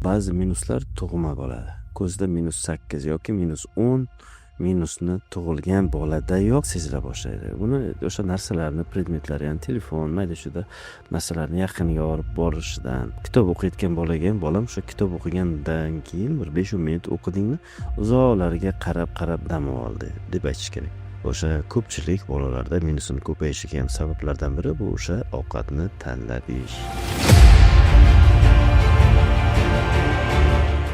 Ba'zi minuslar tug'ma bo'ladi. Ko'zda -8 yoki -10 minusni tug'ilgan boladayoq sezila boshlaydi. Buni o'sha narsalarni, predmetlar, ya'ni telefon, mayda-chuyda narsalarni yaqiniga olib borishidan, kitob o'qiyotgan bolaga ham bolam o'sha kitob o'qigandan keyin bir 5-10 minut o'qidingmi, uzoqlarga qarab dam oldi deb aytish kerak. O'sha ko'pchilik bolalarda minusini ko'payishiga ham sabablardan biri bu o'sha ovqatni tanlab yeyish.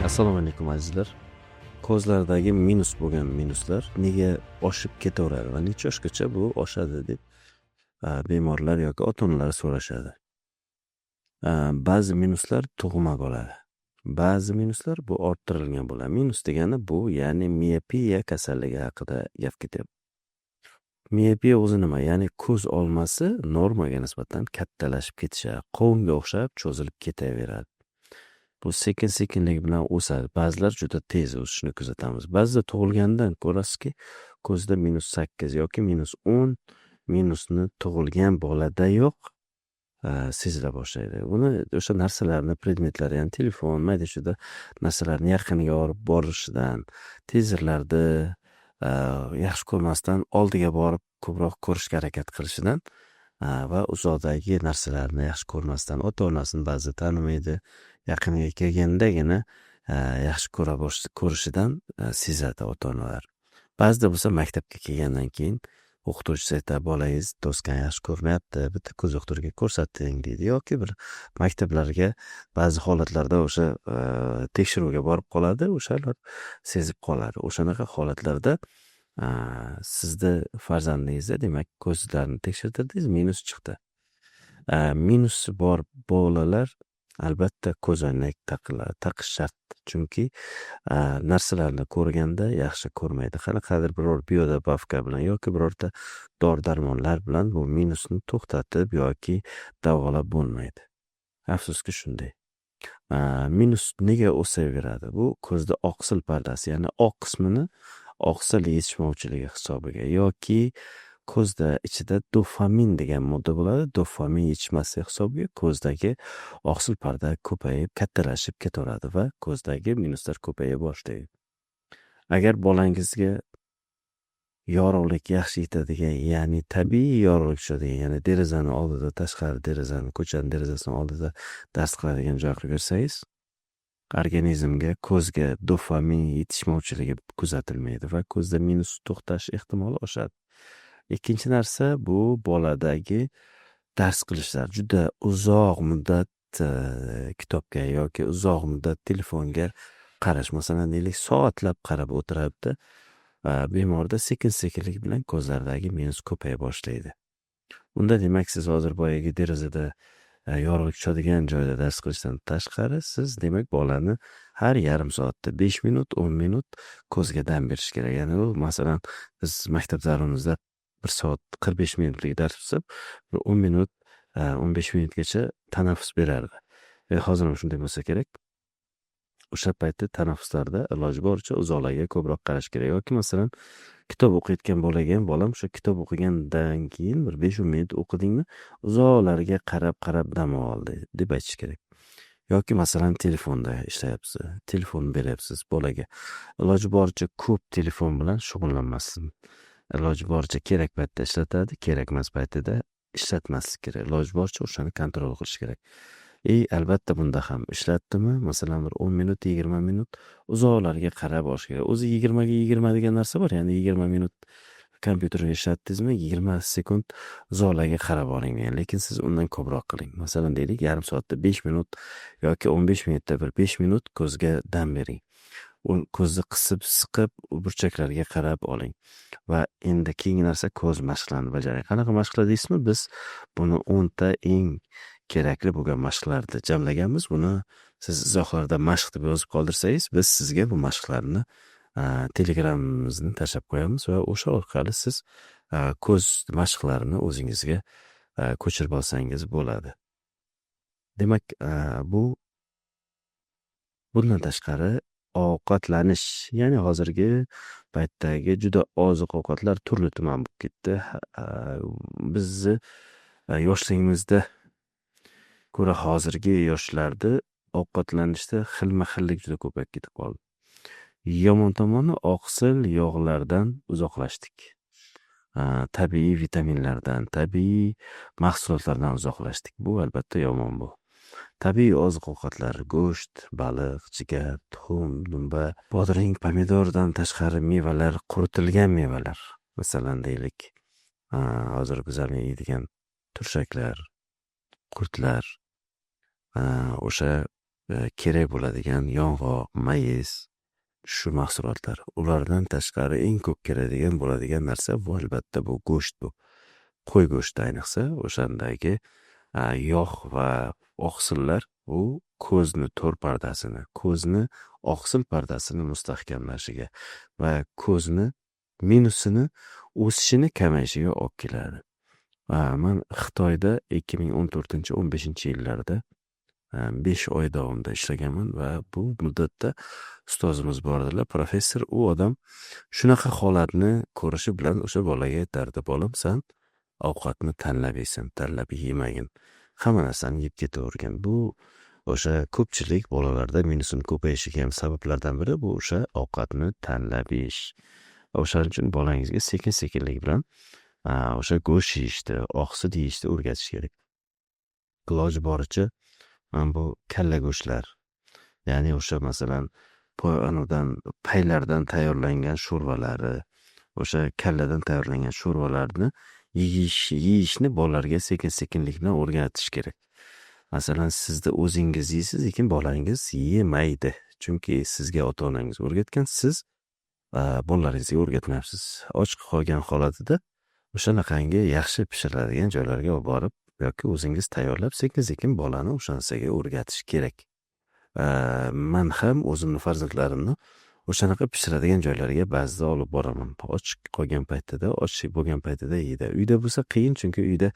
Assalomu alaykum azizlar. Ko'zlardagi minus bo'lgan minuslar nega oshib ketaveradi va necha yoshgacha bu oshadi deb bemorlar yoki ota-onalar so'rashadi. Ba'zi minuslar tug'ma bo'ladi. Ba'zi minuslar bu orttirilgan bo'ladi. Minus degani bu ya'ni miopiya kasalligi haqida gap ketyapti. Miopiya o'zi nima? Ya'ni ko'z olmasi normaga nisbatan kattalashib ketishi, qovunga o'xshab cho'zilib ketaveradi. Bu sekin-sekinlik bilan o'sadi. Ba'zilar juda tez o'sishini kuzatamiz. Ba'zida tug'ilgandan ko'rasizki, ko'zda -8 yoki -10 minusni tug'ilgan boladayoq sezila boshlaydi. Buni o'sha narsalarni, predmetlar, ya'ni telefon, mayda-chuyda narsalarni yaqiniga olib borishidan, televizorlarni yaxshi ko'rmasdan oldiga borib ko'proq ko'rishga harakat qilishidan va uzoqdagi narsalarni yaxshi ko'rmasdan, ota-onasini ba'zida tanimaydi, yaqiniga kelgandagina yaxshi ko'rishidan sezadi ota-onalar. Ba'zida bo'lsa maktabga kelgandan keyin o'qituvchisi aytadi, bolangiz to'sqani yaxshi ko'rmayapti, bitta ko'z doktoriga ko'rsating deydi, yoki bir maktablarga ba'zi holatlarda o'sha tekshiruvga borib qoladi, o'shalar sezib qoladi. O'shanaqa holatlarda sizni farzandingizda demak ko'zlarini tekshirtirdingiz, minus chiqdi. Minusi bor bolalar albatta ko'zoynak taqish shart. Chunki narsalarni ko'rganda yaxshi ko'rmaydi. Qanaqadir biror biodobavka bilan yoki birorta dori-darmonlar bilan bu minusni to'xtatib yoki davolab bo'lmaydi. Afsuski shunday. Minus nega o'saveradi? Bu ko'zda oqsil pardasi, ya'ni oq qismini oqsil yetishmovchiligi hisobiga yoki ko'zda ichida dofamin degan modda bo'ladi. Dofamin yetishmasligi hisobiga ko'zdagi oqsil parda ko'payib, kattalashib ketaveradi va ko'zdagi minuslar ko'paya boshlaydi. Agar bolangizga yorug'lik yaxshi yetadigan, ya'ni tabiiy yorug'lik tushadigan, ya'ni derazani oldida, tashqari derazani, ko'chani derazasining oldida dars qiladigan joy qilib bersangiz, organizmga, ko'zga dofamin yetishmovchiligi kuzatilmaydi va ko'zda minus to'xtash ehtimoli oshadi. Ikkinchi narsa, bu boladagi dars qilishlar. Juda uzoq muddat kitobga yoki uzoq muddat telefonga qarash, masalan, deylik, soatlab qarab o'tiribdi. Bemorda sekin-sekinlik bilan ko'zlardagi minus ko'paya boshlaydi. Unda demak siz hozir boyagi derazada yorug'lik tushadigan joyda dars qilishdan tashqari, siz demak bolani har yarim soatda 5 minut, 10 minut ko'zga dam berish kerak. Ya'ni u masalan biz maktab davrımizda 1 soat 45 minutlik dars bo'lsa, 10 minut, 15 minutgacha tanaffus berardi. Hozir ham shunday bo'lsa kerak. O'sha paytda tanaffuslarda iloji boricha uzoqlarga ko'proq qarash kerak. Yoki masalan kitob o'qiyotgan bolaga ham bolam o'sha kitob o'qigandan keyin bir 5-10 minut o'qidingmi, uzoqlarga qarab dam oldi deb aytish kerak. Yoki masalan telefonda ishlayapsiz, telefon beryapsiz bolaga. Iloji boricha ko'p telefon bilan shug'ullanmaslik. Iloji boricha kerak paytda ishlatadi, kerakmas paytida ishlatmaslik kerak. Iloji boricha o'shani kontrol qilish kerak. Albatta bunda ham ishlatdimi, masalan bir 10 minut, 20 minut uzoqlarga qarab olish kerak. O'zi 20 ga 20 degan narsa bor, ya'ni 20 minut kompyuterni ishlatdingizmi, 20 sekund uzoqlarga qarab oling degan. Lekin siz undan ko'proq qiling. Masalan deylik, yarim soatda 5 minut yoki 15 minutda bir 5 minut ko'zga dam bering. Ko'zni qisib, siqib, burchaklarga qarab oling. Va endi keyingi narsa ko'z mashqlarini bajaring. Qanaqa mashqlar deysizmi? Biz buni 10 ta eng kerakli bo'lgan mashqlarni jamlaganmiz. Buni siz izohlarda mashq deb yozib qoldirsangiz, biz sizga bu mashqlarni Telegramimizni tashlab qo'yamiz va o'sha orqali siz ko'z mashqlarini o'zingizga ko'chirib olsangiz bo'ladi. Demak, bundan tashqari ovqatlanish, ya'ni hozirgi paytdagi juda oziq-ovqatlar turli-tuman bo'lib ketdi. Bizni yoshligimizda ko'ra hozirgi yoshlarni ovqatlanishda xilma-xillik juda ko'payib ketib qoldi. Yomon tomoni oqsil yog'lardan uzoqlashdik. Tabiiy vitaminlardan, tabiiy mahsulotlardan uzoqlashdik. Bu albatta yomon bu. Tabiiy oziq-ovqatlar, go'sht, baliq, jigar, tuxum, dumba, bodring, pomidordan tashqari mevalar, quritilgan mevalar. Masalan deylik, hozir bizlarning yeydigan turshaklar, qurtlar, o'sha kerak bo'ladigan yong'oq, mayiz, shu mahsulotlar. Ulardan tashqari eng ko'p kerakdigan bo'ladigan narsa bu albatta bu go'sht bu. Qo'y go'shti ayniqsa o'shandagi yog' va oqsillar u ko'zni to'r pardasini, ko'zni oqsil pardasini mustahkamlashiga va ko'zni minusini o'sishini kamayishiga olib keladi. Men Xitoyda 2014-15 yillarda 5 oy davomida ishlaganman va bu muddatda ustozimiz bor edilar, professor. U odam shunaqa holatni ko'rishi bilan o'sha bolaga aytardi: "Bolam, san ovqatni tanlab yeysan, tanlab yemagin. Hamma narsani yeb ketavergin." Bu o'sha ko'pchilik bolalarda minusini ko'payishiga ham sabablardan biri bu o'sha ovqatni tanlab yeyish. O'shaning uchun bolangizga sekin-sekinlik bilan o'sha go'sht yeyishni, oqsil yeyishni o'rgatish kerak. Iloji boricha bu kalla go'shtlar, ya'ni o'sha masalan paylardan tayyorlangan sho'rvalari, o'sha kalladan tayyorlangan sho'rvalarni yeyishni bolalarga sekin-sekinlik bilan o'rgatish kerak. Masalan, sizda o'zingiz yeysiz, lekin bolangiz yemaydi. Chunki sizga ota-onangiz o'rgatgan, siz bolalaringizga o'rgatmayapsiz. Ochiq qolgan holatida o'shanaqangi yaxshi pishiriladigan joylarga olib borib yoki o'zingiz tayyorlab sekin-sekin bolani o'sha narsaga o'rgatish kerak. Men ham o'zimni farzandlarimni o'shanaqa pishiradigan joylarga ba'zida olib boraman. Ochiq qolgan paytida, ochiq bo'lgan paytida yeydi. Uyda bo'lsa qiyin, chunki uyda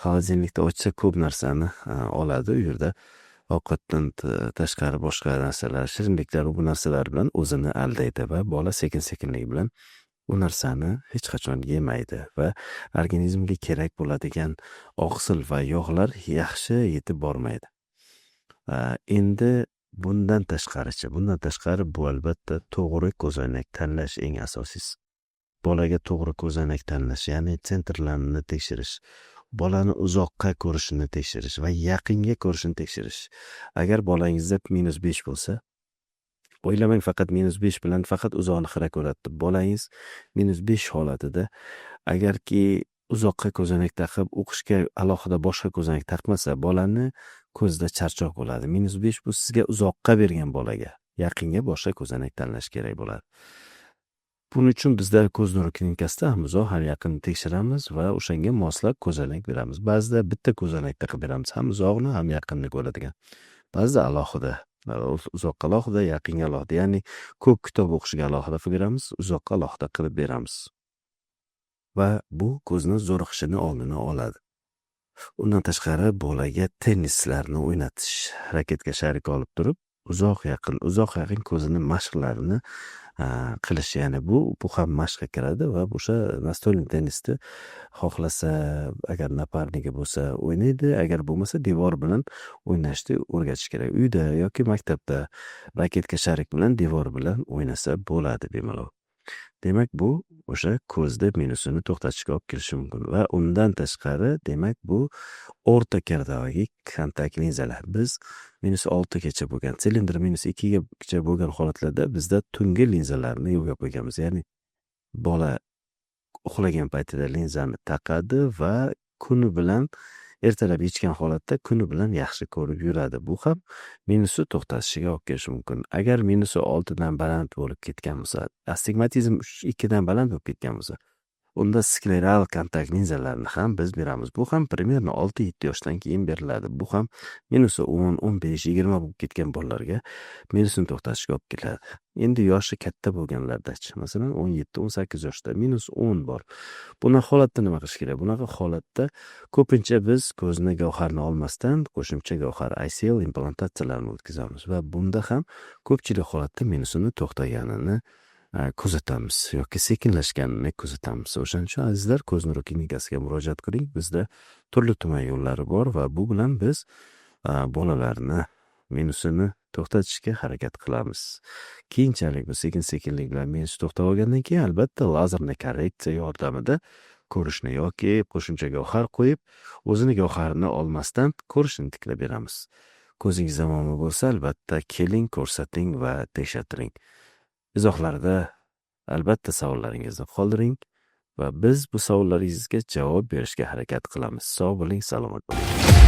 xolodilnikda ochsa ko'p narsani oladi. U yerda ovqatdan tashqari boshqa narsalar, shirinliklar, bu narsalar bilan o'zini aldaydi va bola sekin-sekinlik bilan u narsani hech qachon yemaydi va organizmga kerak bo'ladigan oqsil va yog'lar yaxshi yetib bormaydi. Endi bundan tashqari bu albatta to'g'ri ko'zoynak tanlash eng asosiysi. Bolaga to'g'ri ko'zoynak tanlash, ya'ni sentrlarni tekshirish, bolani uzoqqa ko'rishini tekshirish va yaqinga ko'rishini tekshirish. Agar bolangizda -5 bo'lsa, o'ylamang faqat -5 bilan faqat uzoqni xira ko'radi. Bolangiz -5 holatida agarki uzoqqa ko'zoynak taqib o'qishga alohida boshqa ko'zoynak taqmasa, bolani ko'zda charchoq bo'ladi. -5 bu sizga uzoqqa bergan bolaga, yaqinga boshqa ko'zoynak tanlash kerak bo'ladi. Buning uchun bizda ko'z nuri klinikasida ham uzoq ham yaqinni tekshiramiz va o'shanga moslab ko'zoynak beramiz. Ba'zida bitta ko'zoynak taqib beramiz, ham uzoqni ham yaqinni ko'radigan. Ba'zida alohida, uzoqqa alohida, yaqinga alohida, ya'ni ko'p kitob o'qishiga alohida qilib beramiz, uzoqqa alohida qilib beramiz. Va bu ko'zni zo'riqishini oldini oladi. Undan tashqari bolaga tennislarni o'ynatish, raketka sharik olib turib, uzoq yaqin ko'zini mashqlarini qilish, ya'ni bu ham mashqqa kiradi va o'sha настольный tennisni xohlasa, agar naparniki bo'lsa o'ynaydi, agar bo'lmasa devor bilan o'ynashni o'rgatish kerak. Uyda yoki maktabda raketka sharik bilan devor bilan o'ynasa bo'ladi bemalol. Demak, bu o'sha ko'zda minusini to'xtatishga olib kelishi mumkin va undan tashqari, demak, bu o'rta kirdagi kontakt linzalar. Biz -6 gacha bo'lgan, silindr -2 gacha bo'lgan holatlarda bizda tungi linzalarni yo'lga qo'yganmiz. Ya'ni bola uxlagan paytida linzani taqadi va kuni bilan ertalab yechgan holatda kuni bilan yaxshi ko'rib yuradi. Bu ham minusi to'xtatishiga olib kelishi mumkin. Agar minusi 6 dan baland bo'lib ketgan bo'lsa, astigmatizm 2 dan baland bo'lib ketgan bo'lsa, unda skleral kontakt linzalarni ham biz beramiz. Bu ham primерно 6-7 yoshdan keyin beriladi. Bu ham minusi 10, 15, 20 bo'lib ketgan bolalarga minusini to'xtatishga olib keladi. Endi yoshi katta bo'lganlarda-chi, masalan 17, 18 yoshda -10 bor. Bunaqa holatda nima qilish kerak? Bunaqa holatda ko'pincha biz ko'zni gavharni olmasdan qo'shimcha gavhar ICL implantatsiyalarini o'tkazamiz va bunda ham ko'pchilik holatda minusini to'xtaganini kuzatamiz yoki sekinlashganini kuzatamiz. O'shaning uchun azizlar, ko'z nuri klinikasiga murojaat qiling. Bizda turli-tuman yo'llari bor va bu bilan biz bolalarni minusini to'xtatishga harakat qilamiz. Keyinchalik bu sekin-sekinlik bilan minus to'xtab olgandan keyin albatta lazerni korreksiya yordamida ko'rishni yoki qo'shimcha gavhar qo'yib, o'zini gavharini olmasdan ko'rishni tiklab beramiz. Ko'zingizda muammo bo'lsa, albatta keling, ko'rsating va tekshirtiring. Izohlarda albatta savollaringizni qoldiring va biz bu savollaringizga javob berishga harakat qilamiz. Sog' bo'ling, salomat bo'ling.